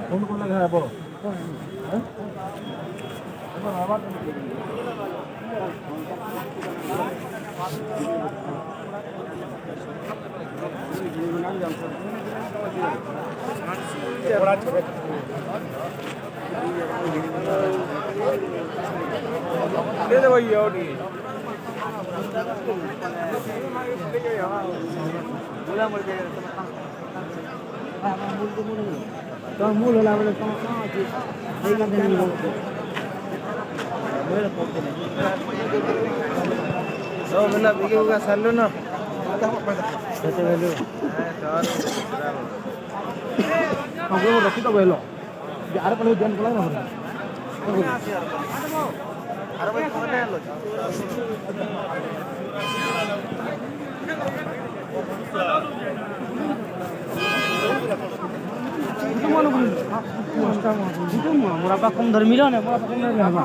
phone করলে হ্যাঁ বলো दे दे भैया और तो मूल होला बोले कहां আছে এই কাছে নিয়ে যাবো मेरे पहुंचे नहीं तो मेला बिगे होगा सालो ना कैसे वेलो हम को रखी तो वेलो यार पहले जन पड़ा ना अरे भाई कौन है लो मोरा पा कम धर मिला ना मोरा पा कम धर हवा